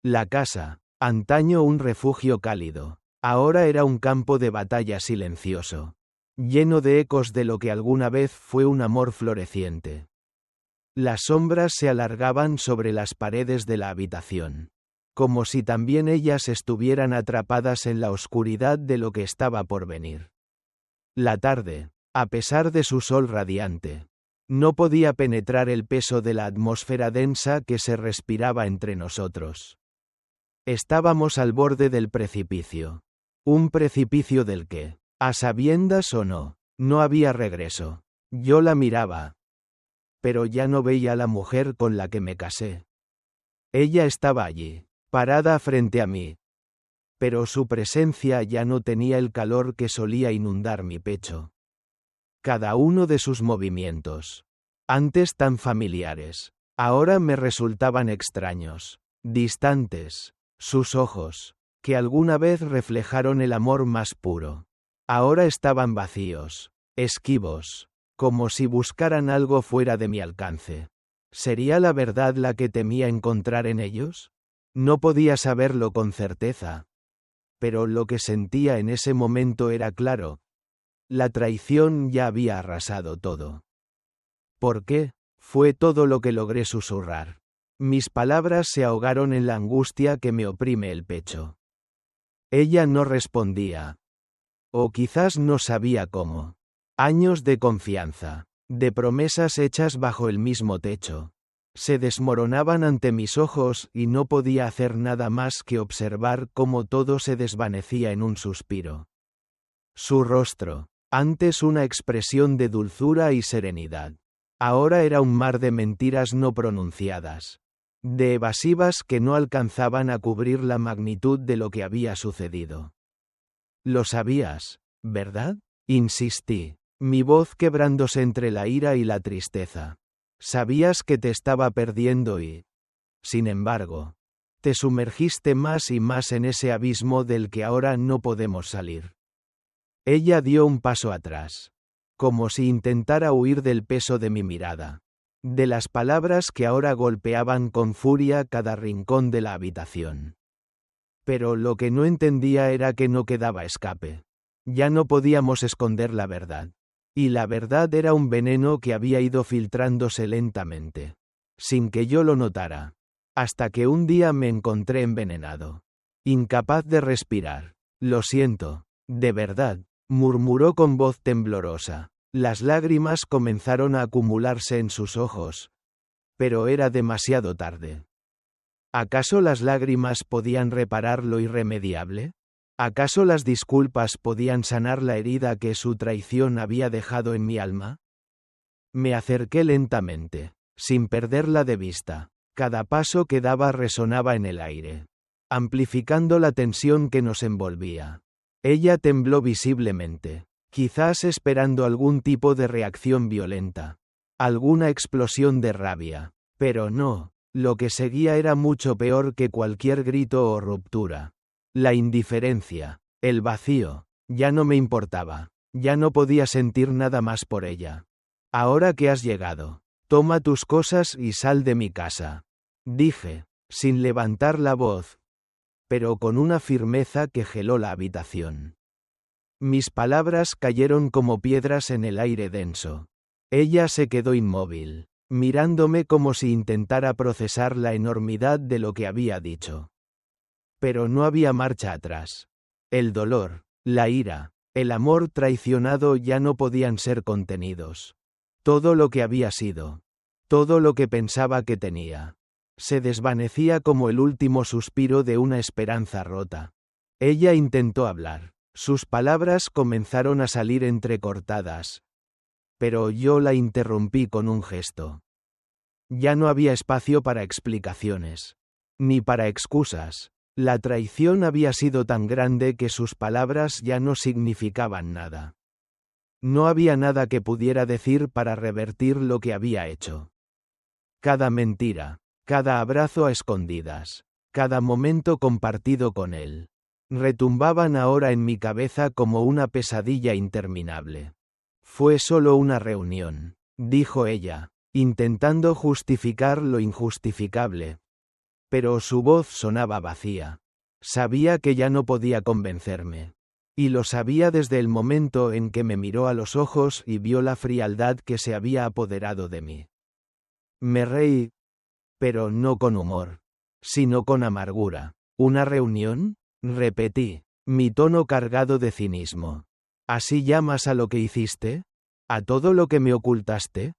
La casa, antaño un refugio cálido, ahora era un campo de batalla silencioso, lleno de ecos de lo que alguna vez fue un amor floreciente. Las sombras se alargaban sobre las paredes de la habitación, como si también ellas estuvieran atrapadas en la oscuridad de lo que estaba por venir. La tarde, a pesar de su sol radiante, no podía penetrar el peso de la atmósfera densa que se respiraba entre nosotros. Estábamos al borde del precipicio. Un precipicio del que, a sabiendas o no, no había regreso. Yo la miraba. Pero ya no veía a la mujer con la que me casé. Ella estaba allí, parada frente a mí. Pero su presencia ya no tenía el calor que solía inundar mi pecho. Cada uno de sus movimientos, antes tan familiares, ahora me resultaban extraños, distantes. Sus ojos, que alguna vez reflejaron el amor más puro, ahora estaban vacíos, esquivos, como si buscaran algo fuera de mi alcance. ¿Sería la verdad la que temía encontrar en ellos? No podía saberlo con certeza. Pero lo que sentía en ese momento era claro. La traición ya había arrasado todo. ¿Por qué? Fue todo lo que logré susurrar. Mis palabras se ahogaron en la angustia que me oprime el pecho. Ella no respondía. O quizás no sabía cómo. Años de confianza, de promesas hechas bajo el mismo techo, se desmoronaban ante mis ojos y no podía hacer nada más que observar cómo todo se desvanecía en un suspiro. Su rostro, antes una expresión de dulzura y serenidad, ahora era un mar de mentiras no pronunciadas, de evasivas que no alcanzaban a cubrir la magnitud de lo que había sucedido. Lo sabías, ¿verdad? Insistí, mi voz quebrándose entre la ira y la tristeza. Sabías que te estaba perdiendo y, sin embargo, te sumergiste más y más en ese abismo del que ahora no podemos salir. Ella dio un paso atrás, como si intentara huir del peso de mi mirada, de las palabras que ahora golpeaban con furia cada rincón de la habitación. Pero lo que no entendía era que no quedaba escape. Ya no podíamos esconder la verdad. Y la verdad era un veneno que había ido filtrándose lentamente, sin que yo lo notara, hasta que un día me encontré envenenado, incapaz de respirar. Lo siento, de verdad, murmuró con voz temblorosa. Las lágrimas comenzaron a acumularse en sus ojos. Pero era demasiado tarde. ¿Acaso las lágrimas podían reparar lo irremediable? ¿Acaso las disculpas podían sanar la herida que su traición había dejado en mi alma? Me acerqué lentamente, sin perderla de vista. Cada paso que daba resonaba en el aire, amplificando la tensión que nos envolvía. Ella tembló visiblemente, quizás esperando algún tipo de reacción violenta, alguna explosión de rabia, pero no, lo que seguía era mucho peor que cualquier grito o ruptura. La indiferencia, el vacío, ya no me importaba, ya no podía sentir nada más por ella. Ahora que has llegado, toma tus cosas y sal de mi casa, dije, sin levantar la voz, pero con una firmeza que geló la habitación. Mis palabras cayeron como piedras en el aire denso. Ella se quedó inmóvil, mirándome como si intentara procesar la enormidad de lo que había dicho. Pero no había marcha atrás. El dolor, la ira, el amor traicionado ya no podían ser contenidos. Todo lo que había sido, todo lo que pensaba que tenía, se desvanecía como el último suspiro de una esperanza rota. Ella intentó hablar. Sus palabras comenzaron a salir entrecortadas. Pero yo la interrumpí con un gesto. Ya no había espacio para explicaciones, ni para excusas. La traición había sido tan grande que sus palabras ya no significaban nada. No había nada que pudiera decir para revertir lo que había hecho. Cada mentira, cada abrazo a escondidas, cada momento compartido con él, retumbaban ahora en mi cabeza como una pesadilla interminable. Fue solo una reunión, dijo ella, intentando justificar lo injustificable. Pero su voz sonaba vacía. Sabía que ya no podía convencerme. Y lo sabía desde el momento en que me miró a los ojos y vio la frialdad que se había apoderado de mí. Me reí, pero no con humor, sino con amargura. ¿Una reunión?, repetí, mi tono cargado de cinismo. ¿Así llamas a lo que hiciste? ¿A todo lo que me ocultaste?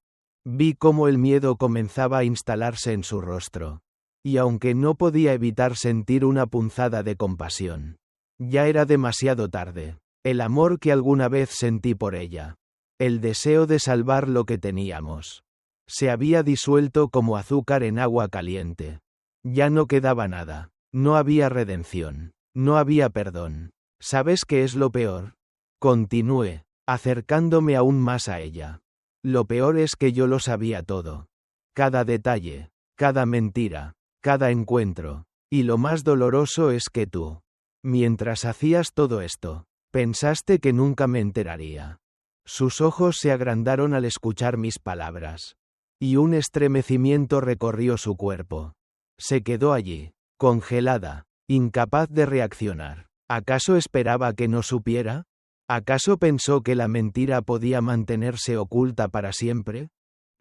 Vi cómo el miedo comenzaba a instalarse en su rostro. Y aunque no podía evitar sentir una punzada de compasión. Ya era demasiado tarde. El amor que alguna vez sentí por ella. El deseo de salvar lo que teníamos. Se había disuelto como azúcar en agua caliente. Ya no quedaba nada. No había redención. No había perdón. ¿Sabes qué es lo peor? Continué, acercándome aún más a ella. Lo peor es que yo lo sabía todo. Cada detalle, cada mentira, cada encuentro. Y lo más doloroso es que tú, mientras hacías todo esto, pensaste que nunca me enteraría. Sus ojos se agrandaron al escuchar mis palabras. Y un estremecimiento recorrió su cuerpo. Se quedó allí, congelada, incapaz de reaccionar. ¿Acaso esperaba que no supiera? ¿Acaso pensó que la mentira podía mantenerse oculta para siempre?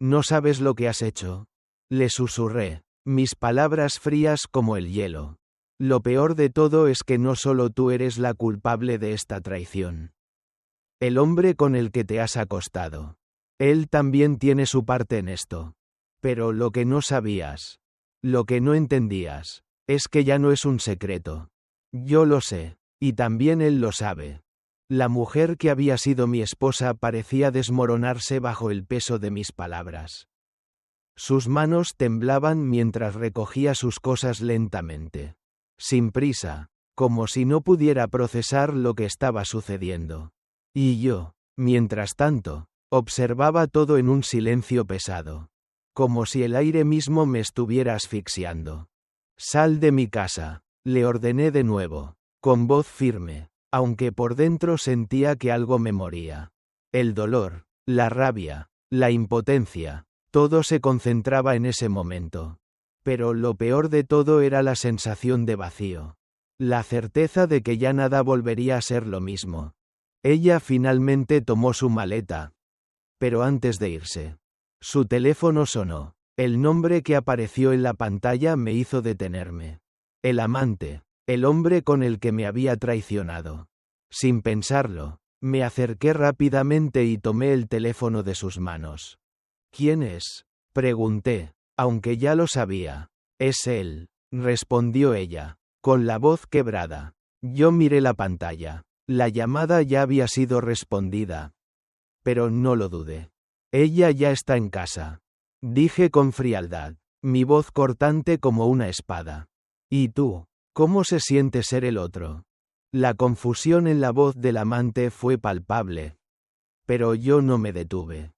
¿No sabes lo que has hecho? Le susurré, mis palabras frías como el hielo. Lo peor de todo es que no solo tú eres la culpable de esta traición. El hombre con el que te has acostado. Él también tiene su parte en esto. Pero lo que no sabías, lo que no entendías, es que ya no es un secreto. Yo lo sé, y también él lo sabe. La mujer que había sido mi esposa parecía desmoronarse bajo el peso de mis palabras. Sus manos temblaban mientras recogía sus cosas lentamente. Sin prisa, como si no pudiera procesar lo que estaba sucediendo. Y yo, mientras tanto, observaba todo en un silencio pesado. Como si el aire mismo me estuviera asfixiando. Sal de mi casa, le ordené de nuevo, con voz firme, aunque por dentro sentía que algo me moría. El dolor, la rabia, la impotencia, todo se concentraba en ese momento. Pero lo peor de todo era la sensación de vacío. La certeza de que ya nada volvería a ser lo mismo. Ella finalmente tomó su maleta. Pero antes de irse, su teléfono sonó. El nombre que apareció en la pantalla me hizo detenerme. El amante, el hombre con el que me había traicionado. Sin pensarlo, me acerqué rápidamente y tomé el teléfono de sus manos. ¿Quién es?, pregunté, aunque ya lo sabía. Es él, respondió ella, con la voz quebrada. Yo miré la pantalla. La llamada ya había sido respondida. Pero no lo dudé. Ella ya está en casa. Dije con frialdad, mi voz cortante como una espada. ¿Y tú? ¿Cómo se siente ser el otro? La confusión en la voz del amante fue palpable. Pero yo no me detuve.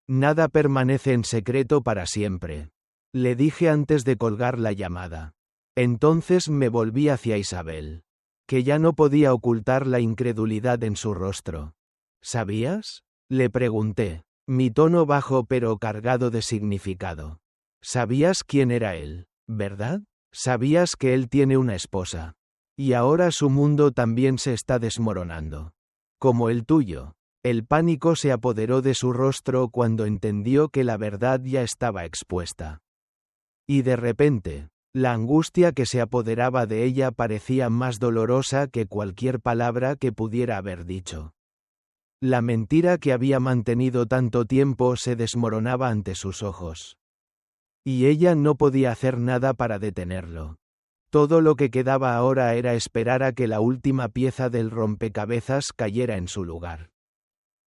Nada permanece en secreto para siempre. Le dije antes de colgar la llamada. Entonces me volví hacia Isabel. Que ya no podía ocultar la incredulidad en su rostro. ¿Sabías?, le pregunté, mi tono bajo pero cargado de significado. ¿Sabías quién era él, verdad? Sabías que él tiene una esposa. Y ahora su mundo también se está desmoronando. Como el tuyo. El pánico se apoderó de su rostro cuando entendió que la verdad ya estaba expuesta. Y de repente, la angustia que se apoderaba de ella parecía más dolorosa que cualquier palabra que pudiera haber dicho. La mentira que había mantenido tanto tiempo se desmoronaba ante sus ojos. Y ella no podía hacer nada para detenerlo. Todo lo que quedaba ahora era esperar a que la última pieza del rompecabezas cayera en su lugar.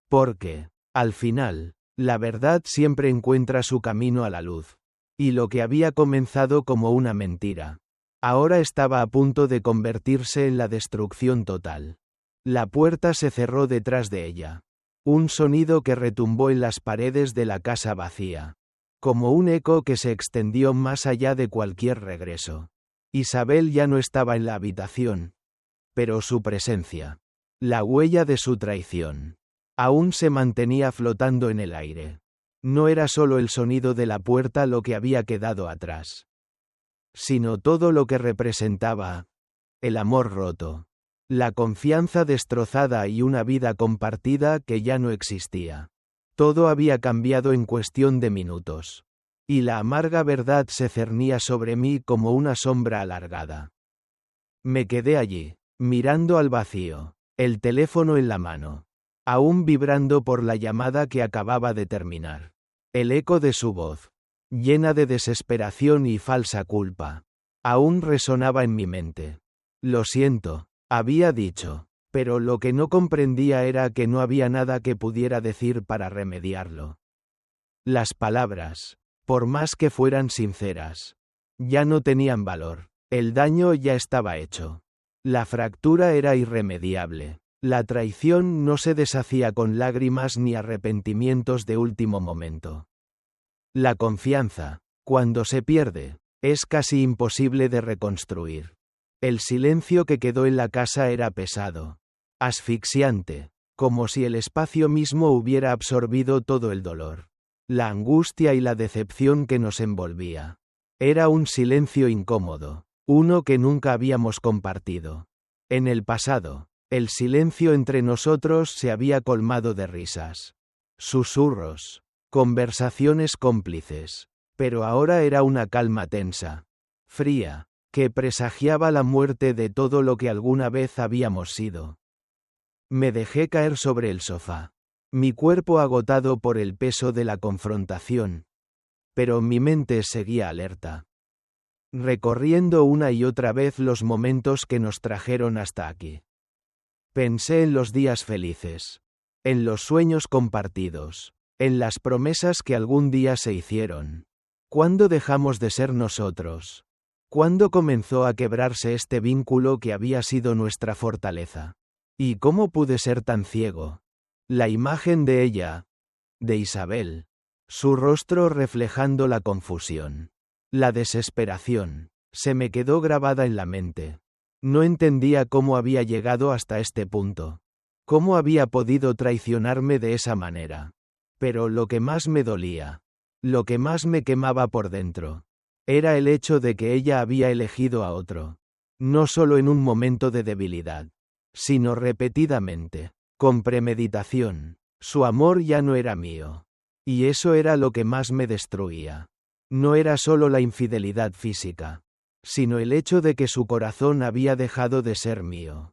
Porque, al final, la verdad siempre encuentra su camino a la luz. Y lo que había comenzado como una mentira, ahora estaba a punto de convertirse en la destrucción total. La puerta se cerró detrás de ella. Un sonido que retumbó en las paredes de la casa vacía. Como un eco que se extendió más allá de cualquier regreso. Isabel ya no estaba en la habitación. Pero su presencia, la huella de su traición, aún se mantenía flotando en el aire. No era solo el sonido de la puerta lo que había quedado atrás. sino todo lo que representaba: el amor roto, la confianza destrozada y una vida compartida que ya no existía. Todo había cambiado en cuestión de minutos. Y la amarga verdad se cernía sobre mí como una sombra alargada. Me quedé allí, mirando al vacío, el teléfono en la mano, aún vibrando por la llamada que acababa de terminar. El eco de su voz, llena de desesperación y falsa culpa, aún resonaba en mi mente. Lo siento, había dicho, pero lo que no comprendía era que no había nada que pudiera decir para remediarlo. Las palabras, por más que fueran sinceras, ya no tenían valor. El daño ya estaba hecho. La fractura era irremediable. La traición no se deshacía con lágrimas ni arrepentimientos de último momento. La confianza, cuando se pierde, es casi imposible de reconstruir. El silencio que quedó en la casa era pesado, asfixiante, como si el espacio mismo hubiera absorbido todo el dolor, la angustia y la decepción que nos envolvía. Era un silencio incómodo, uno que nunca habíamos compartido. En el pasado, el silencio entre nosotros se había colmado de risas, susurros, conversaciones cómplices, pero ahora era una calma tensa, fría, que presagiaba la muerte de todo lo que alguna vez habíamos sido. Me dejé caer sobre el sofá, mi cuerpo agotado por el peso de la confrontación, pero mi mente seguía alerta, recorriendo una y otra vez los momentos que nos trajeron hasta aquí. Pensé en los días felices, en los sueños compartidos, en las promesas que algún día se hicieron. ¿Cuándo dejamos de ser nosotros? ¿Cuándo comenzó a quebrarse este vínculo que había sido nuestra fortaleza? ¿Y cómo pude ser tan ciego? La imagen de ella, de Isabel, su rostro reflejando la confusión, la desesperación, se me quedó grabada en la mente. No entendía cómo había llegado hasta este punto, cómo había podido traicionarme de esa manera. Pero lo que más me dolía, lo que más me quemaba por dentro, era el hecho de que ella había elegido a otro, no solo en un momento de debilidad, sino repetidamente, con premeditación. Su amor ya no era mío. Y eso era lo que más me destruía. No era solo la infidelidad física, sino el hecho de que su corazón había dejado de ser mío.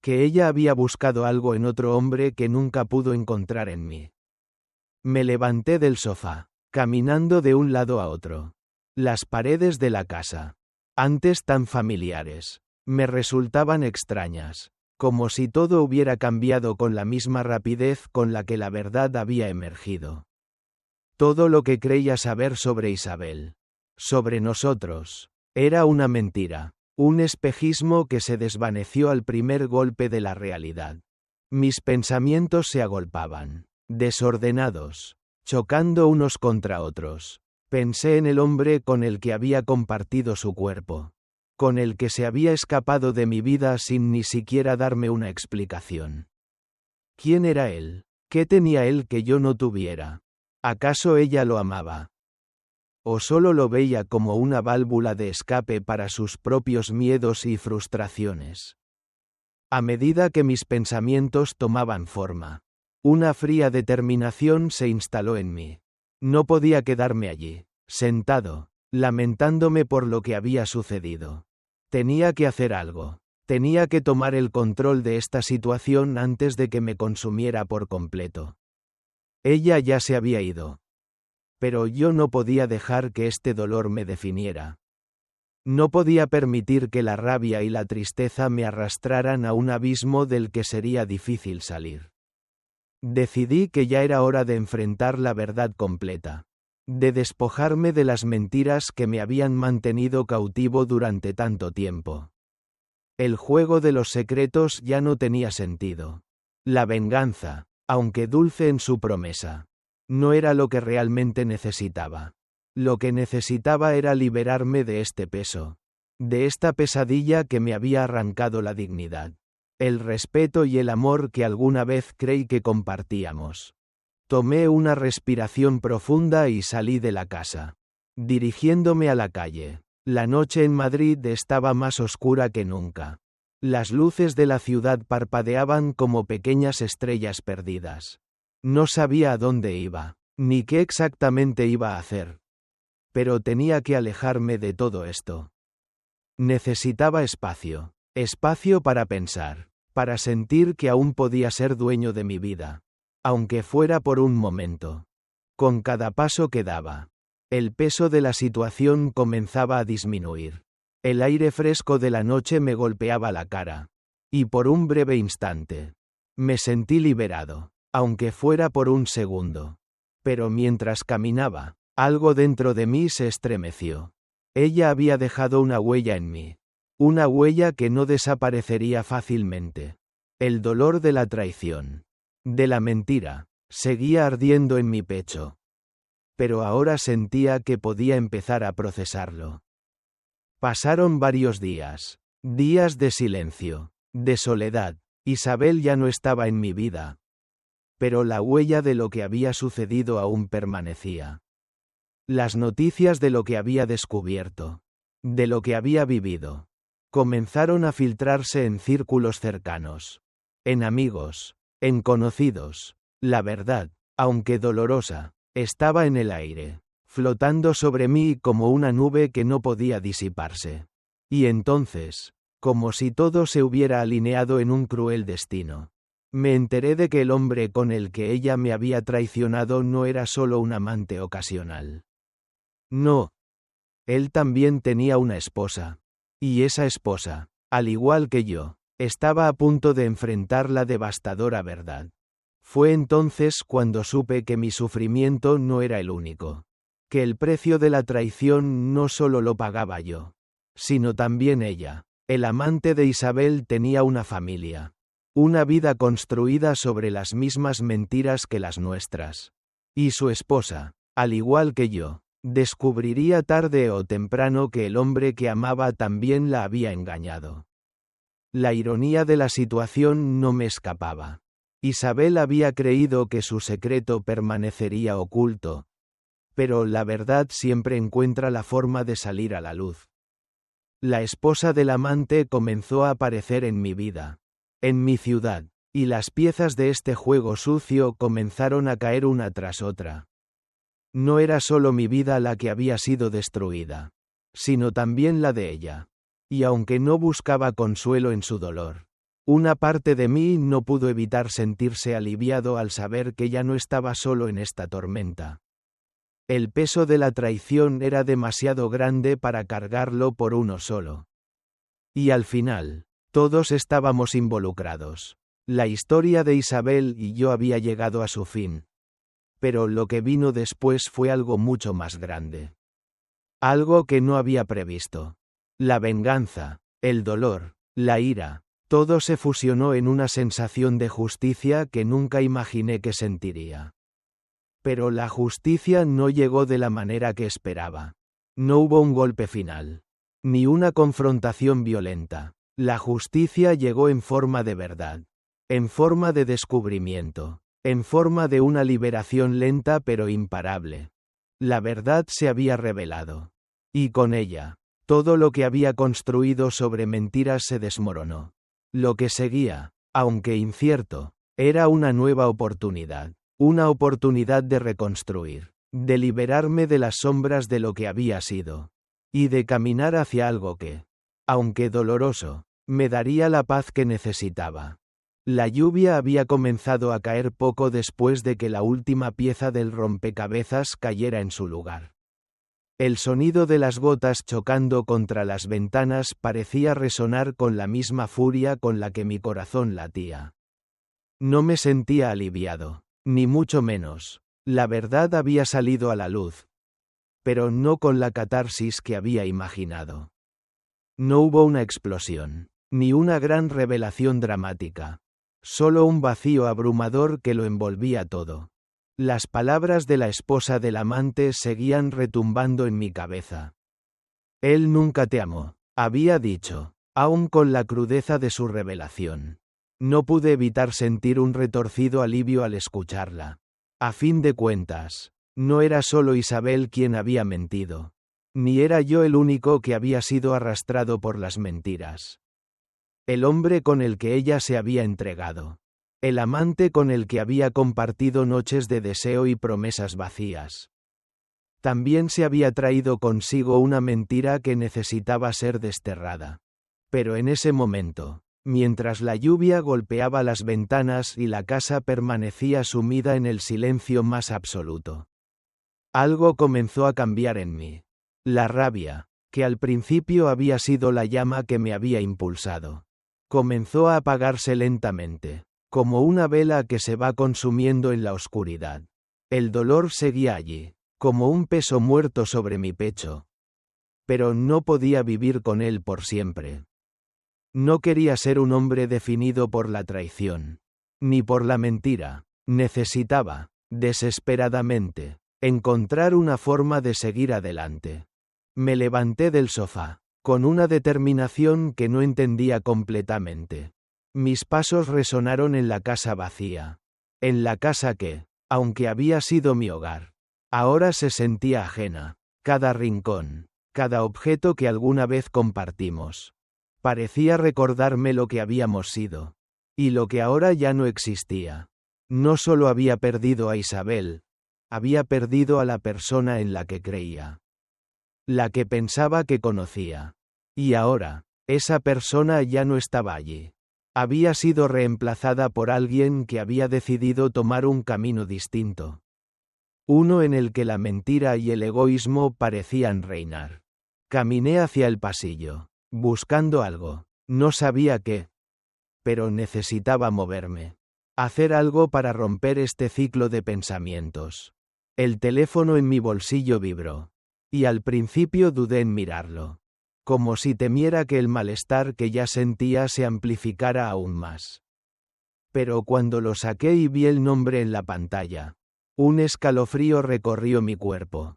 Que ella había buscado algo en otro hombre que nunca pudo encontrar en mí. Me levanté del sofá, caminando de un lado a otro. Las paredes de la casa, antes tan familiares, me resultaban extrañas, como si todo hubiera cambiado con la misma rapidez con la que la verdad había emergido. Todo lo que creía saber sobre Isabel, sobre nosotros, era una mentira, un espejismo que se desvaneció al primer golpe de la realidad. Mis pensamientos se agolpaban, desordenados, chocando unos contra otros. Pensé en el hombre con el que había compartido su cuerpo, con el que se había escapado de mi vida sin ni siquiera darme una explicación. ¿Quién era él? ¿Qué tenía él que yo no tuviera? ¿Acaso ella lo amaba? ¿O solo lo veía como una válvula de escape para sus propios miedos y frustraciones? A medida que mis pensamientos tomaban forma, una fría determinación se instaló en mí. No podía quedarme allí, sentado, lamentándome por lo que había sucedido. Tenía que hacer algo. Tenía que tomar el control de esta situación antes de que me consumiera por completo. Ella ya se había ido. Pero yo no podía dejar que este dolor me definiera. No podía permitir que la rabia y la tristeza me arrastraran a un abismo del que sería difícil salir. Decidí que ya era hora de enfrentar la verdad completa, de despojarme de las mentiras que me habían mantenido cautivo durante tanto tiempo. El juego de los secretos ya no tenía sentido. La venganza, aunque dulce en su promesa, no era lo que realmente necesitaba. Lo que necesitaba era liberarme de este peso, de esta pesadilla que me había arrancado la dignidad, el respeto y el amor que alguna vez creí que compartíamos. Tomé una respiración profunda y salí de la casa, dirigiéndome a la calle. La noche en Madrid estaba más oscura que nunca. Las luces de la ciudad parpadeaban como pequeñas estrellas perdidas. No sabía a dónde iba, ni qué exactamente iba a hacer. Pero tenía que alejarme de todo esto. Necesitaba espacio. Espacio para pensar, para sentir que aún podía ser dueño de mi vida. Aunque fuera por un momento. Con cada paso que daba, el peso de la situación comenzaba a disminuir. El aire fresco de la noche me golpeaba la cara. Y por un breve instante, me sentí liberado, aunque fuera por un segundo. Pero mientras caminaba, algo dentro de mí se estremeció. Ella había dejado una huella en mí. Una huella que no desaparecería fácilmente. El dolor de la traición, de la mentira, seguía ardiendo en mi pecho. Pero ahora sentía que podía empezar a procesarlo. Pasaron varios días. Días de silencio, de soledad. Isabel ya no estaba en mi vida. Pero la huella de lo que había sucedido aún permanecía. Las noticias de lo que había descubierto, de lo que había vivido, comenzaron a filtrarse en círculos cercanos, en amigos, en conocidos. La verdad, aunque dolorosa, estaba en el aire, flotando sobre mí como una nube que no podía disiparse. Y entonces, como si todo se hubiera alineado en un cruel destino, me enteré de que el hombre con el que ella me había traicionado no era solo un amante ocasional. No. Él también tenía una esposa. Y esa esposa, al igual que yo, estaba a punto de enfrentar la devastadora verdad. Fue entonces cuando supe que mi sufrimiento no era el único. Que el precio de la traición no solo lo pagaba yo, sino también ella. El amante de Isabel tenía una familia. Una vida construida sobre las mismas mentiras que las nuestras. Y su esposa, al igual que yo, descubriría tarde o temprano que el hombre que amaba también la había engañado. La ironía de la situación no me escapaba. Isabel había creído que su secreto permanecería oculto. Pero la verdad siempre encuentra la forma de salir a la luz. La esposa del amante comenzó a aparecer en mi vida, en mi ciudad, y las piezas de este juego sucio comenzaron a caer una tras otra. No era solo mi vida la que había sido destruida, sino también la de ella. Y aunque no buscaba consuelo en su dolor, una parte de mí no pudo evitar sentirse aliviado al saber que ya no estaba solo en esta tormenta. El peso de la traición era demasiado grande para cargarlo por uno solo. Y al final, todos estábamos involucrados. La historia de Isabel y yo había llegado a su fin. Pero lo que vino después fue algo mucho más grande. Algo que no había previsto. La venganza, el dolor, la ira, todo se fusionó en una sensación de justicia que nunca imaginé que sentiría. Pero la justicia no llegó de la manera que esperaba. No hubo un golpe final, ni una confrontación violenta. La justicia llegó en forma de verdad, en forma de descubrimiento, en forma de una liberación lenta pero imparable. La verdad se había revelado. Y con ella, todo lo que había construido sobre mentiras se desmoronó. Lo que seguía, aunque incierto, era una nueva oportunidad. Una oportunidad de reconstruir, de liberarme de las sombras de lo que había sido. Y de caminar hacia algo que, aunque doloroso, me daría la paz que necesitaba. La lluvia había comenzado a caer poco después de que la última pieza del rompecabezas cayera en su lugar. El sonido de las gotas chocando contra las ventanas parecía resonar con la misma furia con la que mi corazón latía. No me sentía aliviado, ni mucho menos. La verdad había salido a la luz. Pero no con la catarsis que había imaginado. No hubo una explosión, ni una gran revelación dramática. Solo un vacío abrumador que lo envolvía todo. Las palabras de la esposa del amante seguían retumbando en mi cabeza. Él nunca te amó, había dicho, aun con la crudeza de su revelación. No pude evitar sentir un retorcido alivio al escucharla. A fin de cuentas, no era solo Isabel quien había mentido. Ni era yo el único que había sido arrastrado por las mentiras. El hombre con el que ella se había entregado. El amante con el que había compartido noches de deseo y promesas vacías. También se había traído consigo una mentira que necesitaba ser desterrada. Pero en ese momento, mientras la lluvia golpeaba las ventanas y la casa permanecía sumida en el silencio más absoluto, algo comenzó a cambiar en mí. La rabia, que al principio había sido la llama que me había impulsado, comenzó a apagarse lentamente, como una vela que se va consumiendo en la oscuridad. El dolor seguía allí, como un peso muerto sobre mi pecho. Pero no podía vivir con él por siempre. No quería ser un hombre definido por la traición, ni por la mentira. Necesitaba, desesperadamente, encontrar una forma de seguir adelante. Me levanté del sofá, con una determinación que no entendía completamente. Mis pasos resonaron en la casa vacía. En la casa que, aunque había sido mi hogar, ahora se sentía ajena. Cada rincón, cada objeto que alguna vez compartimos, parecía recordarme lo que habíamos sido. Y lo que ahora ya no existía. No solo había perdido a Isabel, había perdido a la persona en la que creía. La que pensaba que conocía. Y ahora, esa persona ya no estaba allí. Había sido reemplazada por alguien que había decidido tomar un camino distinto. Uno en el que la mentira y el egoísmo parecían reinar. Caminé hacia el pasillo, buscando algo. No sabía qué. Pero necesitaba moverme. Hacer algo para romper este ciclo de pensamientos. El teléfono en mi bolsillo vibró. Y al principio dudé en mirarlo. Como si temiera que el malestar que ya sentía se amplificara aún más. Pero cuando lo saqué y vi el nombre en la pantalla, un escalofrío recorrió mi cuerpo.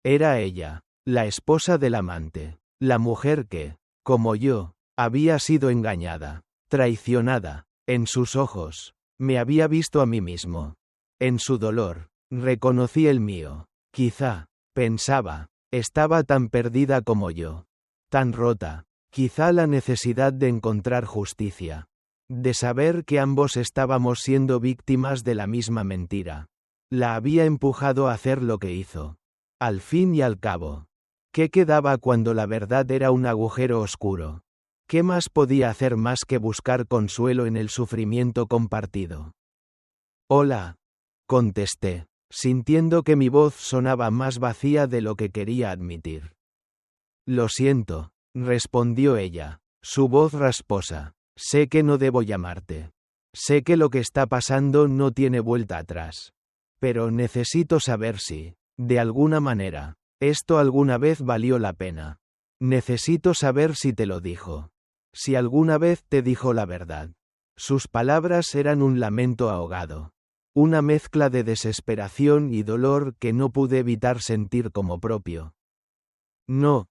Era ella, la esposa del amante, la mujer que, como yo, había sido engañada, traicionada. En sus ojos, me había visto a mí mismo. En su dolor, reconocí el mío. Quizá, pensaba, estaba tan perdida como yo. Tan rota. Quizá la necesidad de encontrar justicia. De saber que ambos estábamos siendo víctimas de la misma mentira. La había empujado a hacer lo que hizo. Al fin y al cabo, ¿qué quedaba cuando la verdad era un agujero oscuro? ¿Qué más podía hacer más que buscar consuelo en el sufrimiento compartido? Hola, contesté, sintiendo que mi voz sonaba más vacía de lo que quería admitir. Lo siento, respondió ella, su voz rasposa. Sé que no debo llamarte. Sé que lo que está pasando no tiene vuelta atrás. Pero necesito saber si, de alguna manera, esto alguna vez valió la pena. Necesito saber si te lo dijo. Si alguna vez te dijo la verdad. Sus palabras eran un lamento ahogado. Una mezcla de desesperación y dolor que no pude evitar sentir como propio. No.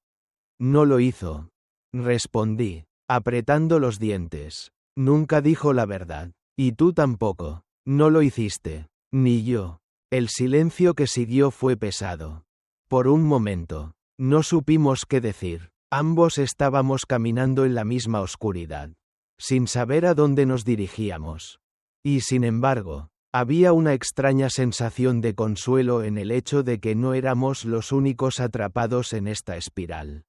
No lo hizo. Respondí, apretando los dientes. Nunca dijo la verdad. Y tú tampoco. No lo hiciste. Ni yo. El silencio que siguió fue pesado. Por un momento, no supimos qué decir. Ambos estábamos caminando en la misma oscuridad, sin saber a dónde nos dirigíamos. Y sin embargo, había una extraña sensación de consuelo en el hecho de que no éramos los únicos atrapados en esta espiral.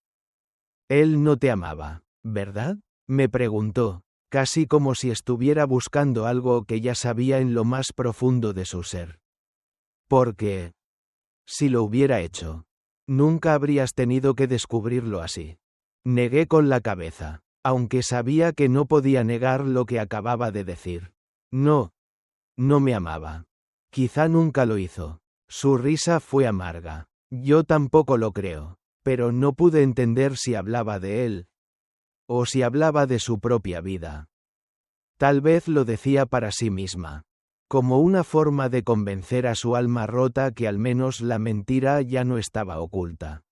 Él no te amaba, ¿verdad? Me preguntó, casi como si estuviera buscando algo que ya sabía en lo más profundo de su ser. Porque, si lo hubiera hecho, nunca habrías tenido que descubrirlo así. Negué con la cabeza, aunque sabía que no podía negar lo que acababa de decir. No. No me amaba. Quizá nunca lo hizo. Su risa fue amarga. Yo tampoco lo creo. Pero no pude entender si hablaba de él. O si hablaba de su propia vida. Tal vez lo decía para sí misma. Como una forma de convencer a su alma rota que al menos la mentira ya no estaba oculta.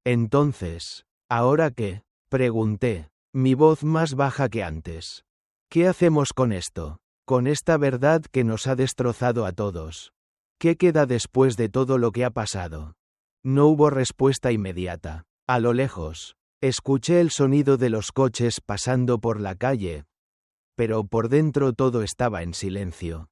Entonces, ¿ahora qué? Pregunté, mi voz más baja que antes. ¿Qué hacemos con esto? Con esta verdad que nos ha destrozado a todos. ¿Qué queda después de todo lo que ha pasado? No hubo respuesta inmediata. A lo lejos, escuché el sonido de los coches pasando por la calle, pero por dentro todo estaba en silencio.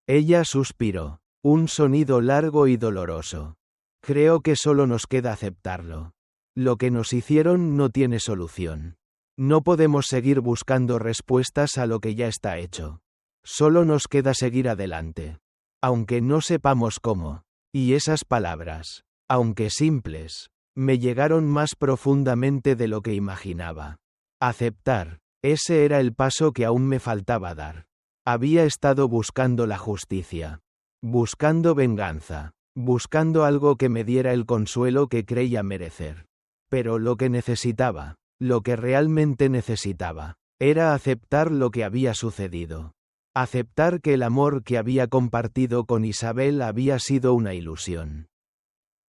Ella suspiró. Un sonido largo y doloroso. Creo que solo nos queda aceptarlo. Lo que nos hicieron no tiene solución. No podemos seguir buscando respuestas a lo que ya está hecho. Solo nos queda seguir adelante. Aunque no sepamos cómo. Y esas palabras, aunque simples, me llegaron más profundamente de lo que imaginaba. Aceptar. Ese era el paso que aún me faltaba dar. Había estado buscando la justicia. Buscando venganza. Buscando algo que me diera el consuelo que creía merecer. Pero lo que necesitaba, lo que realmente necesitaba, era aceptar lo que había sucedido. Aceptar que el amor que había compartido con Isabel había sido una ilusión.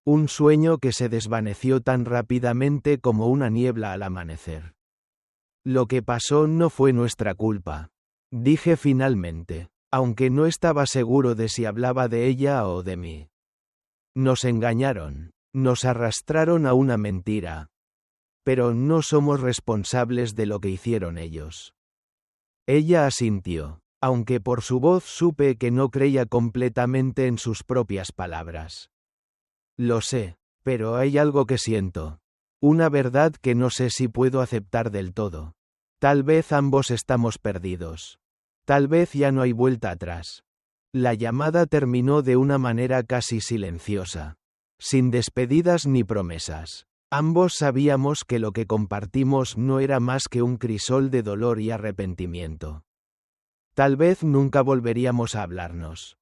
Un sueño que se desvaneció tan rápidamente como una niebla al amanecer. Lo que pasó no fue nuestra culpa, dije finalmente, aunque no estaba seguro de si hablaba de ella o de mí. Nos engañaron, nos arrastraron a una mentira. Pero no somos responsables de lo que hicieron ellos. Ella asintió, aunque por su voz supe que no creía completamente en sus propias palabras. Lo sé, pero hay algo que siento. Una verdad que no sé si puedo aceptar del todo. Tal vez ambos estamos perdidos. Tal vez ya no hay vuelta atrás. La llamada terminó de una manera casi silenciosa. Sin despedidas ni promesas. Ambos sabíamos que lo que compartimos no era más que un crisol de dolor y arrepentimiento. Tal vez nunca volveríamos a hablarnos.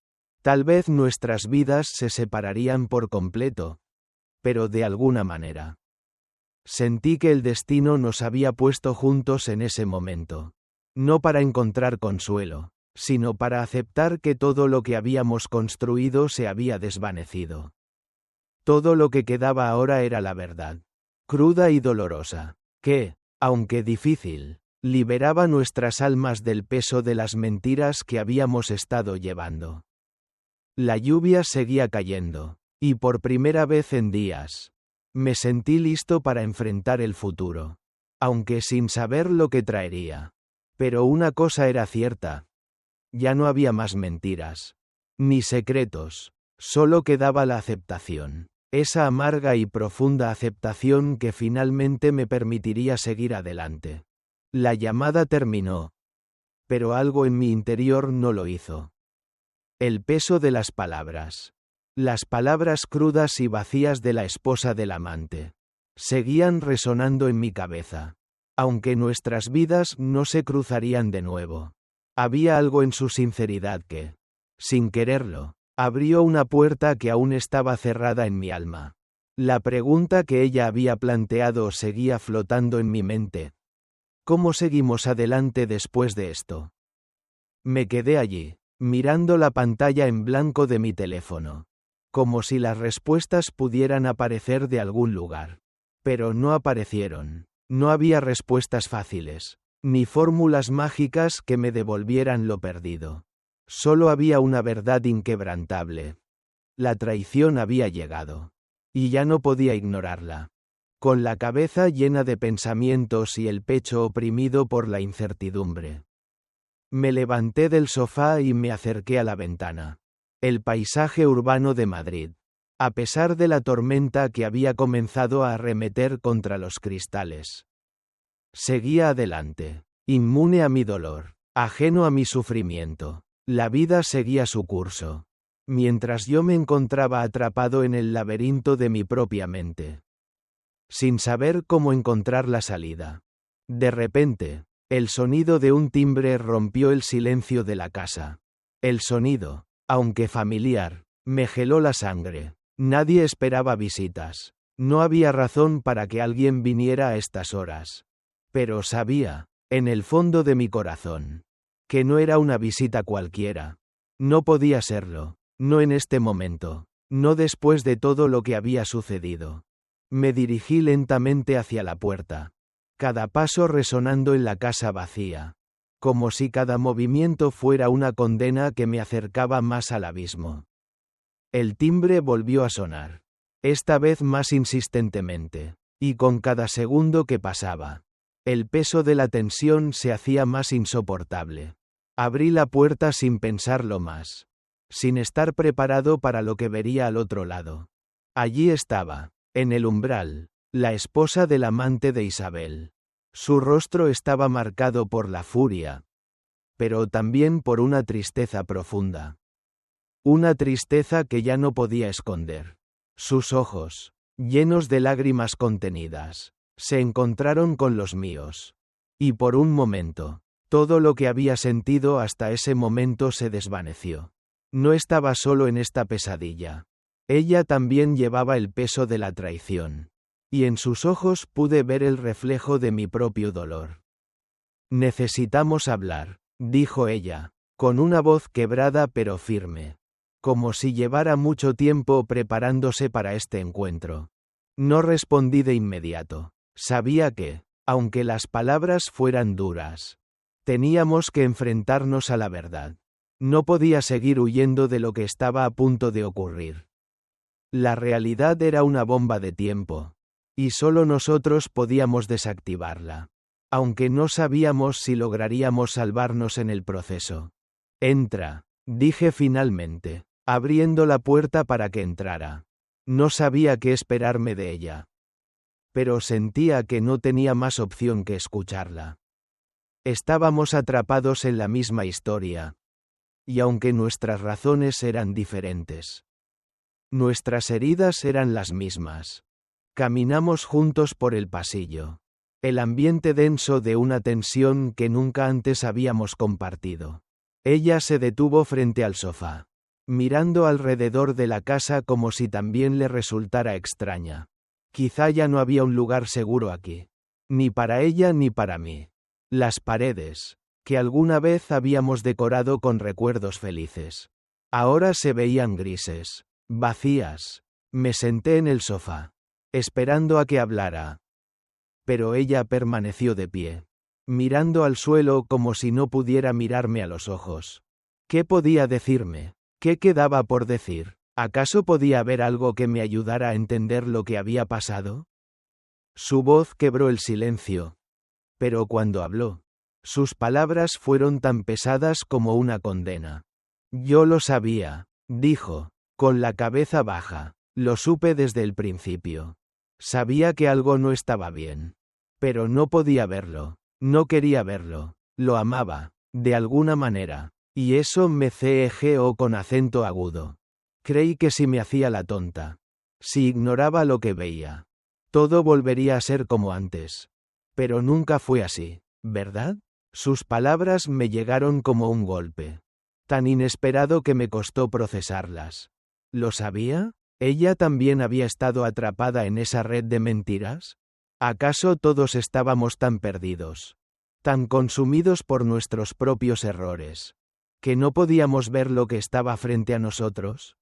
Tal vez nuestras vidas se separarían por completo. Pero de alguna manera. Sentí que el destino nos había puesto juntos en ese momento. No para encontrar consuelo, sino para aceptar que todo lo que habíamos construido se había desvanecido. Todo lo que quedaba ahora era la verdad, cruda y dolorosa, que, aunque difícil, liberaba nuestras almas del peso de las mentiras que habíamos estado llevando. La lluvia seguía cayendo, y por primera vez en días, me sentí listo para enfrentar el futuro, aunque sin saber lo que traería. Pero una cosa era cierta. Ya no había más mentiras, ni secretos, solo quedaba la aceptación. Esa amarga y profunda aceptación que finalmente me permitiría seguir adelante. La llamada terminó. Pero algo en mi interior no lo hizo. El peso de las palabras. Las palabras crudas y vacías de la esposa del amante. Seguían resonando en mi cabeza. Aunque nuestras vidas no se cruzarían de nuevo. Había algo en su sinceridad que, sin quererlo, abrió una puerta que aún estaba cerrada en mi alma. La pregunta que ella había planteado seguía flotando en mi mente. ¿Cómo seguimos adelante después de esto? Me quedé allí, mirando la pantalla en blanco de mi teléfono. Como si las respuestas pudieran aparecer de algún lugar. Pero no aparecieron. No había respuestas fáciles, ni fórmulas mágicas que me devolvieran lo perdido. Solo había una verdad inquebrantable. La traición había llegado. Y ya no podía ignorarla. Con la cabeza llena de pensamientos y el pecho oprimido por la incertidumbre. Me levanté del sofá y me acerqué a la ventana. El paisaje urbano de Madrid. A pesar de la tormenta que había comenzado a arremeter contra los cristales. Seguía adelante, inmune a mi dolor, ajeno a mi sufrimiento. La vida seguía su curso. Mientras yo me encontraba atrapado en el laberinto de mi propia mente. Sin saber cómo encontrar la salida. De repente, el sonido de un timbre rompió el silencio de la casa. El sonido, aunque familiar, me heló la sangre. Nadie esperaba visitas. No había razón para que alguien viniera a estas horas. Pero sabía, en el fondo de mi corazón, que no era una visita cualquiera. No podía serlo, no en este momento, no después de todo lo que había sucedido. Me dirigí lentamente hacia la puerta. Cada paso resonando en la casa vacía. Como si cada movimiento fuera una condena que me acercaba más al abismo. El timbre volvió a sonar. esta vez más insistentemente. Y con cada segundo que pasaba, el peso de la tensión se hacía más insoportable. Abrí la puerta sin pensarlo más, sin estar preparado para lo que vería al otro lado. Allí estaba, en el umbral, la esposa del amante de Isabel. Su rostro estaba marcado por la furia, pero también por una tristeza profunda. Una tristeza que ya no podía esconder. Sus ojos, llenos de lágrimas contenidas, se encontraron con los míos. Y por un momento, todo lo que había sentido hasta ese momento se desvaneció. No estaba solo en esta pesadilla. Ella también llevaba el peso de la traición. Y en sus ojos pude ver el reflejo de mi propio dolor. Necesitamos hablar, dijo ella, con una voz quebrada pero firme, como si llevara mucho tiempo preparándose para este encuentro. No respondí de inmediato. Sabía que, aunque las palabras fueran duras, teníamos que enfrentarnos a la verdad. No podía seguir huyendo de lo que estaba a punto de ocurrir. La realidad era una bomba de tiempo, y solo nosotros podíamos desactivarla, aunque no sabíamos si lograríamos salvarnos en el proceso. Entra, dije finalmente, abriendo la puerta para que entrara. No sabía qué esperarme de ella, pero sentía que no tenía más opción que escucharla. Estábamos atrapados en la misma historia, y aunque nuestras razones eran diferentes, nuestras heridas eran las mismas. Caminamos juntos por el pasillo, el ambiente denso de una tensión que nunca antes habíamos compartido. Ella se detuvo frente al sofá, mirando alrededor de la casa como si también le resultara extraña. Quizá ya no había un lugar seguro aquí, ni para ella ni para mí. Las paredes, que alguna vez habíamos decorado con recuerdos felices, ahora se veían grises, vacías. Me senté en el sofá, esperando a que hablara. Pero ella permaneció de pie, mirando al suelo como si no pudiera mirarme a los ojos. ¿Qué podía decirme? ¿Qué quedaba por decir? ¿Acaso podía haber algo que me ayudara a entender lo que había pasado? Su voz quebró el silencio. Pero cuando habló, sus palabras fueron tan pesadas como una condena. Yo lo sabía, dijo, con la cabeza baja. Lo supe desde el principio. Sabía que algo no estaba bien. Pero no podía verlo. No quería verlo. Lo amaba, de alguna manera. Y eso me cegueó con acento agudo. Creí que si me hacía la tonta, si ignoraba lo que veía, todo volvería a ser como antes. Pero nunca fue así, ¿verdad? Sus palabras me llegaron como un golpe, tan inesperado que me costó procesarlas. ¿Lo sabía? ¿Ella también había estado atrapada en esa red de mentiras? ¿Acaso todos estábamos tan perdidos, tan consumidos por nuestros propios errores, que no podíamos ver lo que estaba frente a nosotros?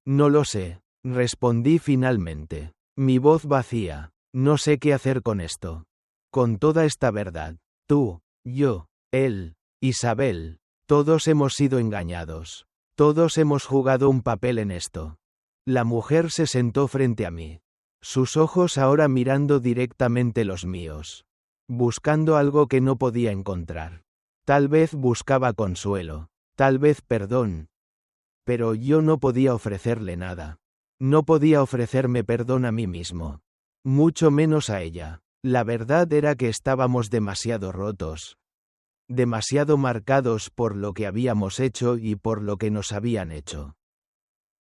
No lo sé, respondí finalmente, mi voz vacía. No sé qué hacer con esto. Con toda esta verdad. Tú, yo, él, Isabel, todos hemos sido engañados. Todos hemos jugado un papel en esto. La mujer se sentó frente a mí, sus ojos ahora mirando directamente los míos, buscando algo que no podía encontrar. Tal vez buscaba consuelo, tal vez perdón. Pero yo no podía ofrecerle nada. No podía ofrecerme perdón a mí mismo, mucho menos a ella. La verdad era que estábamos demasiado rotos, demasiado marcados por lo que habíamos hecho y por lo que nos habían hecho.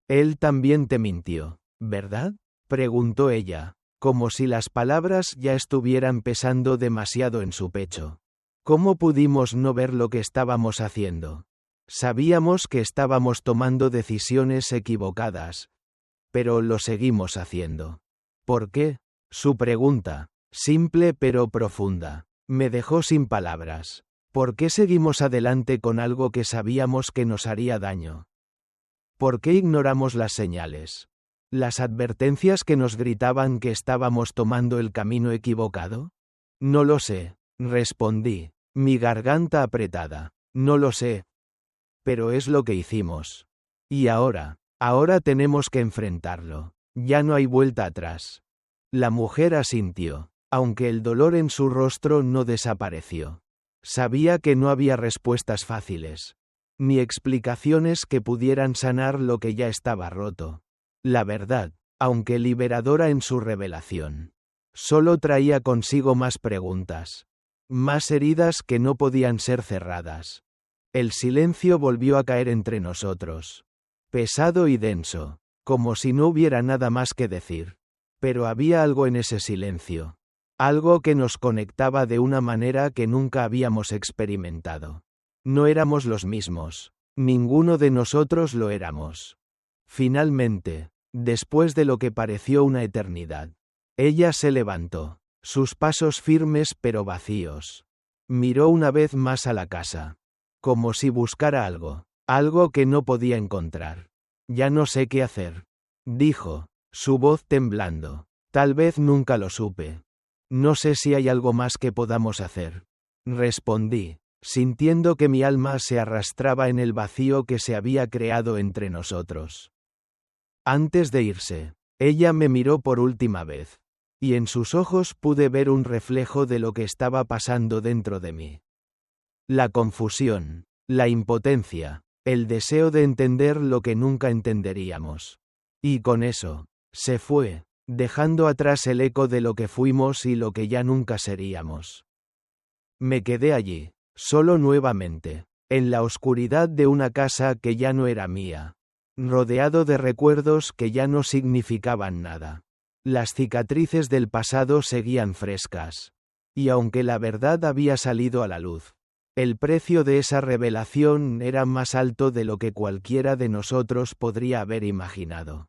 Él también te mintió, ¿verdad? Preguntó ella, como si las palabras ya estuvieran pesando demasiado en su pecho. ¿Cómo pudimos no ver lo que estábamos haciendo? Sabíamos que estábamos tomando decisiones equivocadas, pero lo seguimos haciendo. ¿Por qué? Su pregunta, simple pero profunda, me dejó sin palabras. ¿Por qué seguimos adelante con algo que sabíamos que nos haría daño? ¿Por qué ignoramos las señales? ¿Las advertencias que nos gritaban que estábamos tomando el camino equivocado? No lo sé, respondí, mi garganta apretada. No lo sé. Pero es lo que hicimos. Y ahora tenemos que enfrentarlo. Ya no hay vuelta atrás. La mujer asintió, aunque el dolor en su rostro no desapareció. Sabía que no había respuestas fáciles, ni explicaciones que pudieran sanar lo que ya estaba roto. La verdad, aunque liberadora en su revelación, solo traía consigo más preguntas, más heridas que no podían ser cerradas. El silencio volvió a caer entre nosotros, pesado y denso, como si no hubiera nada más que decir. Pero había algo en ese silencio, algo que nos conectaba de una manera que nunca habíamos experimentado. No éramos los mismos, ninguno de nosotros lo éramos. Finalmente, después de lo que pareció una eternidad, ella se levantó, sus pasos firmes pero vacíos. Miró una vez más a la casa, como si buscara algo, algo que no podía encontrar. Ya no sé qué hacer, dijo, su voz temblando. Tal vez nunca lo supe. No sé si hay algo más que podamos hacer, respondí, sintiendo que mi alma se arrastraba en el vacío que se había creado entre nosotros. Antes de irse, ella me miró por última vez, y en sus ojos pude ver un reflejo de lo que estaba pasando dentro de mí. La confusión, la impotencia, el deseo de entender lo que nunca entenderíamos. Y con eso, se fue, dejando atrás el eco de lo que fuimos y lo que ya nunca seríamos. Me quedé allí, solo nuevamente, en la oscuridad de una casa que ya no era mía, rodeado de recuerdos que ya no significaban nada. Las cicatrices del pasado seguían frescas. Y aunque la verdad había salido a la luz, el precio de esa revelación era más alto de lo que cualquiera de nosotros podría haber imaginado.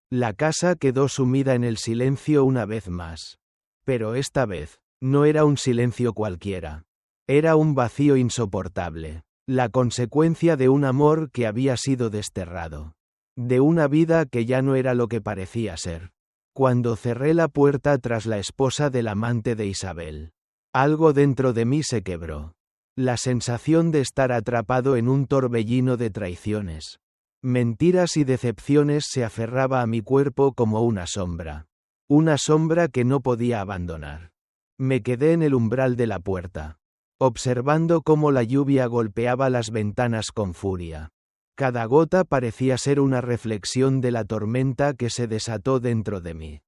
La casa quedó sumida en el silencio una vez más. Pero esta vez, no era un silencio cualquiera. Era un vacío insoportable, la consecuencia de un amor que había sido desterrado. De una vida que ya no era lo que parecía ser. Cuando cerré la puerta tras la esposa del amante de Isabel, algo dentro de mí se quebró. La sensación de estar atrapado en un torbellino de traiciones, mentiras y decepciones se aferraba a mi cuerpo como una sombra que no podía abandonar. Me quedé en el umbral de la puerta, observando cómo la lluvia golpeaba las ventanas con furia. Cada gota parecía ser una reflexión de la tormenta que se desató dentro de mí.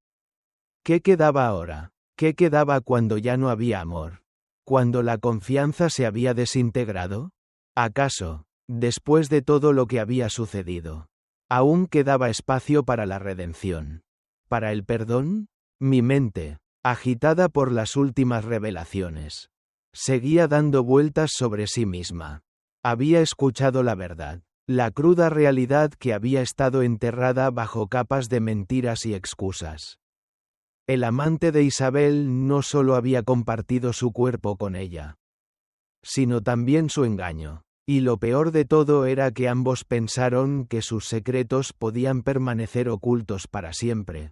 ¿Qué quedaba ahora? ¿Qué quedaba cuando ya no había amor? ¿Cuando la confianza se había desintegrado? ¿Acaso, después de todo lo que había sucedido, aún quedaba espacio para la redención? ¿Para el perdón? Mi mente, agitada por las últimas revelaciones, seguía dando vueltas sobre sí misma. Había escuchado la verdad, la cruda realidad que había estado enterrada bajo capas de mentiras y excusas. El amante de Isabel no solo había compartido su cuerpo con ella, sino también su engaño. Y lo peor de todo era que ambos pensaron que sus secretos podían permanecer ocultos para siempre.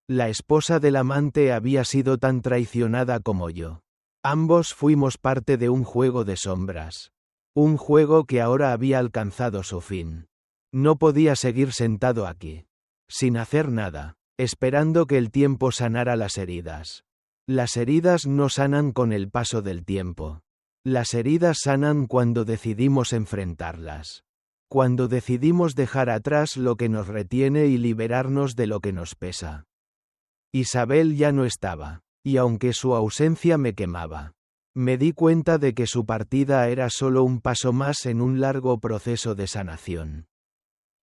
La esposa del amante había sido tan traicionada como yo. Ambos fuimos parte de un juego de sombras. Un juego que ahora había alcanzado su fin. No podía seguir sentado aquí, sin hacer nada, esperando que el tiempo sanara las heridas. Las heridas no sanan con el paso del tiempo. Las heridas sanan cuando decidimos enfrentarlas. Cuando decidimos dejar atrás lo que nos retiene y liberarnos de lo que nos pesa. Isabel ya no estaba, y aunque su ausencia me quemaba, me di cuenta de que su partida era solo un paso más en un largo proceso de sanación.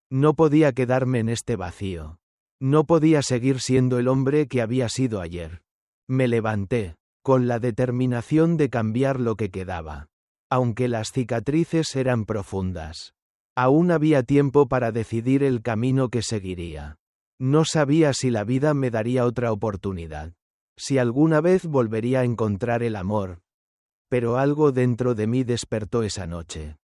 No podía quedarme en este vacío. No podía seguir siendo el hombre que había sido ayer. Me levanté, con la determinación de cambiar lo que quedaba. Aunque las cicatrices eran profundas, aún había tiempo para decidir el camino que seguiría. No sabía si la vida me daría otra oportunidad, si alguna vez volvería a encontrar el amor. Pero algo dentro de mí despertó esa noche.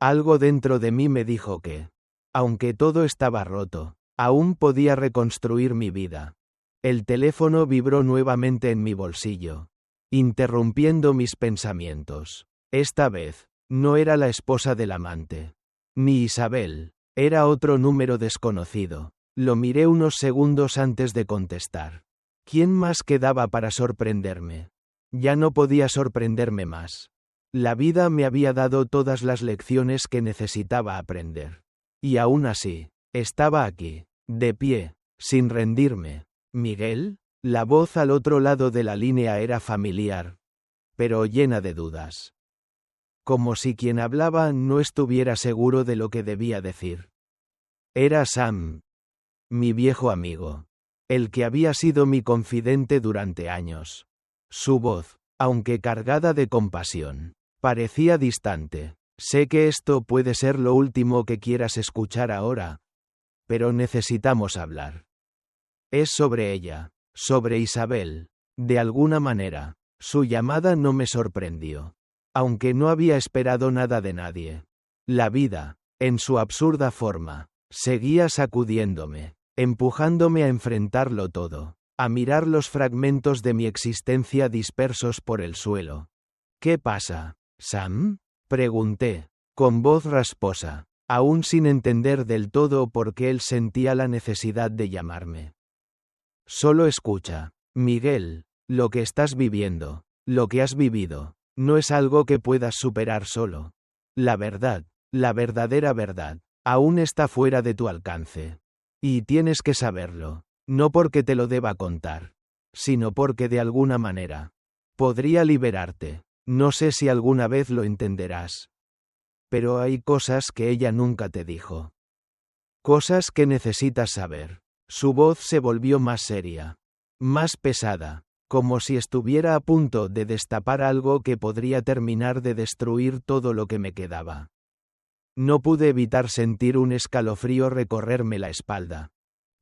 Algo dentro de mí me dijo que, aunque todo estaba roto, aún podía reconstruir mi vida. El teléfono vibró nuevamente en mi bolsillo, interrumpiendo mis pensamientos. Esta vez, no era la esposa del amante, ni Isabel, era otro número desconocido. Lo miré unos segundos antes de contestar. ¿Quién más quedaba para sorprenderme? Ya no podía sorprenderme más. La vida me había dado todas las lecciones que necesitaba aprender. Y aún así, estaba aquí, de pie, sin rendirme. ¿Miguel? La voz al otro lado de la línea era familiar, pero llena de dudas. Como si quien hablaba no estuviera seguro de lo que debía decir. Era Sam, mi viejo amigo, el que había sido mi confidente durante años. Su voz, aunque cargada de compasión, parecía distante. Sé que esto puede ser lo último que quieras escuchar ahora, pero necesitamos hablar. Es sobre ella, sobre Isabel. De alguna manera, su llamada no me sorprendió. Aunque no había esperado nada de nadie. La vida, en su absurda forma, seguía sacudiéndome, empujándome a enfrentarlo todo, a mirar los fragmentos de mi existencia dispersos por el suelo. ¿Qué pasa, Sam? Pregunté, con voz rasposa, aún sin entender del todo por qué él sentía la necesidad de llamarme. Solo escucha, Miguel, lo que estás viviendo, lo que has vivido, no es algo que puedas superar solo. La verdad, la verdadera verdad, aún está fuera de tu alcance. Y tienes que saberlo, no porque te lo deba contar, sino porque de alguna manera podría liberarte. No sé si alguna vez lo entenderás. Pero hay cosas que ella nunca te dijo. Cosas que necesitas saber. Su voz se volvió más seria, más pesada, como si estuviera a punto de destapar algo que podría terminar de destruir todo lo que me quedaba. No pude evitar sentir un escalofrío recorrerme la espalda.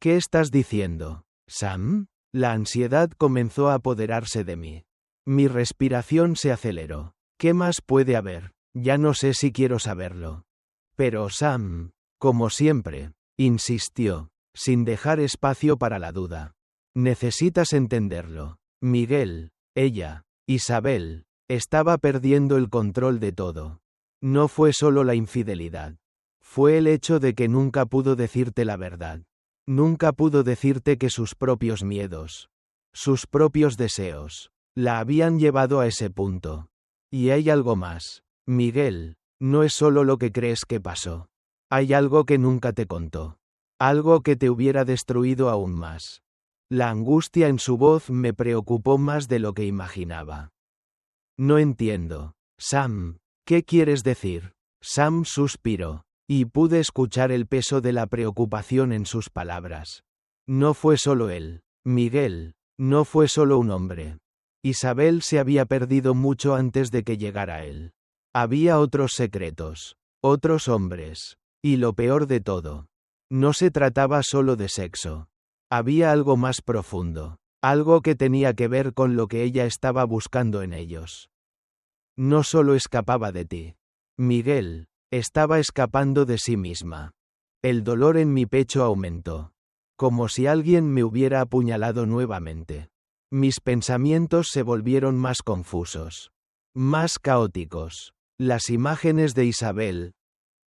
¿Qué estás diciendo, Sam? La ansiedad comenzó a apoderarse de mí. Mi respiración se aceleró. ¿Qué más puede haber? Ya no sé si quiero saberlo. Pero Sam, como siempre, insistió, sin dejar espacio para la duda. Necesitas entenderlo. Miguel, ella, Isabel, estaba perdiendo el control de todo. No fue solo la infidelidad. Fue el hecho de que nunca pudo decirte la verdad. Nunca pudo decirte que sus propios miedos, sus propios deseos, la habían llevado a ese punto. Y hay algo más, Miguel, no es solo lo que crees que pasó. Hay algo que nunca te contó. Algo que te hubiera destruido aún más. La angustia en su voz me preocupó más de lo que imaginaba. No entiendo. Sam, ¿qué quieres decir? Sam suspiró, y pude escuchar el peso de la preocupación en sus palabras. No fue solo él, Miguel, no fue solo un hombre. Isabel se había perdido mucho antes de que llegara él. Había otros secretos, otros hombres, y lo peor de todo, no se trataba solo de sexo. Había algo más profundo, algo que tenía que ver con lo que ella estaba buscando en ellos. No solo escapaba de ti. Miguel, estaba escapando de sí misma. El dolor en mi pecho aumentó, como si alguien me hubiera apuñalado nuevamente. Mis pensamientos se volvieron más confusos, más caóticos. Las imágenes de Isabel,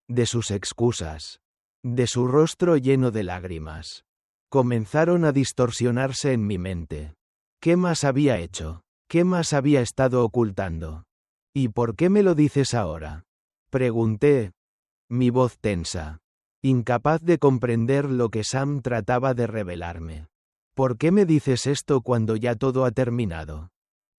de sus excusas, de su rostro lleno de lágrimas, comenzaron a distorsionarse en mi mente. ¿Qué más había hecho? ¿Qué más había estado ocultando? ¿Y por qué me lo dices ahora? Pregunté, mi voz tensa, incapaz de comprender lo que Sam trataba de revelarme. ¿Por qué me dices esto cuando ya todo ha terminado?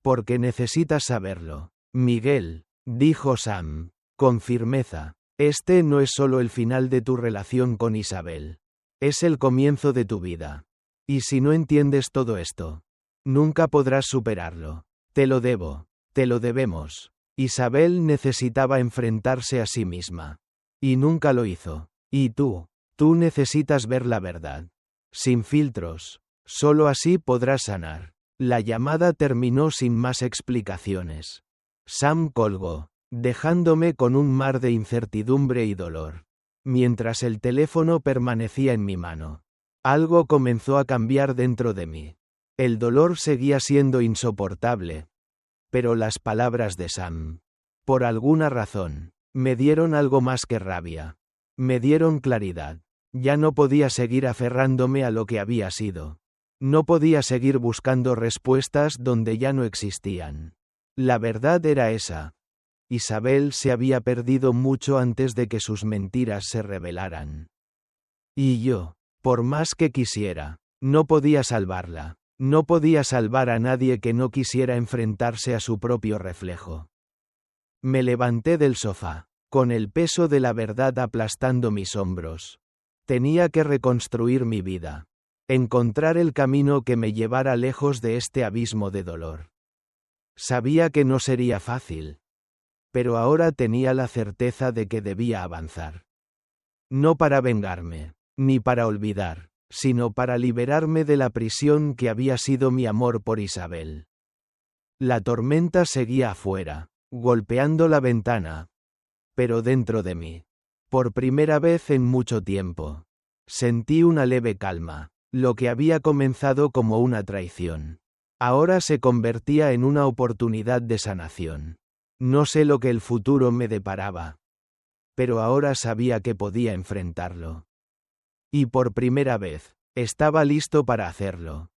Porque necesitas saberlo, Miguel, dijo Sam, con firmeza. Este no es solo el final de tu relación con Isabel. Es el comienzo de tu vida. Y si no entiendes todo esto, nunca podrás superarlo. Te lo debo, te lo debemos. Isabel necesitaba enfrentarse a sí misma. Y nunca lo hizo. Y tú necesitas ver la verdad. Sin filtros. Solo así podrás sanar. La llamada terminó sin más explicaciones. Sam colgó, dejándome con un mar de incertidumbre y dolor. Mientras el teléfono permanecía en mi mano, algo comenzó a cambiar dentro de mí. El dolor seguía siendo insoportable. Pero las palabras de Sam, por alguna razón, me dieron algo más que rabia. Me dieron claridad. Ya no podía seguir aferrándome a lo que había sido. No podía seguir buscando respuestas donde ya no existían. La verdad era esa. Isabel se había perdido mucho antes de que sus mentiras se revelaran. Y yo, por más que quisiera, no podía salvarla. No podía salvar a nadie que no quisiera enfrentarse a su propio reflejo. Me levanté del sofá, con el peso de la verdad aplastando mis hombros. Tenía que reconstruir mi vida. Encontrar el camino que me llevara lejos de este abismo de dolor. Sabía que no sería fácil. Pero ahora tenía la certeza de que debía avanzar. No para vengarme, ni para olvidar, sino para liberarme de la prisión que había sido mi amor por Isabel. La tormenta seguía afuera, golpeando la ventana. Pero dentro de mí, por primera vez en mucho tiempo, sentí una leve calma. Lo que había comenzado como una traición, ahora se convertía en una oportunidad de sanación. No sé lo que el futuro me deparaba, pero ahora sabía que podía enfrentarlo. Y por primera vez, estaba listo para hacerlo.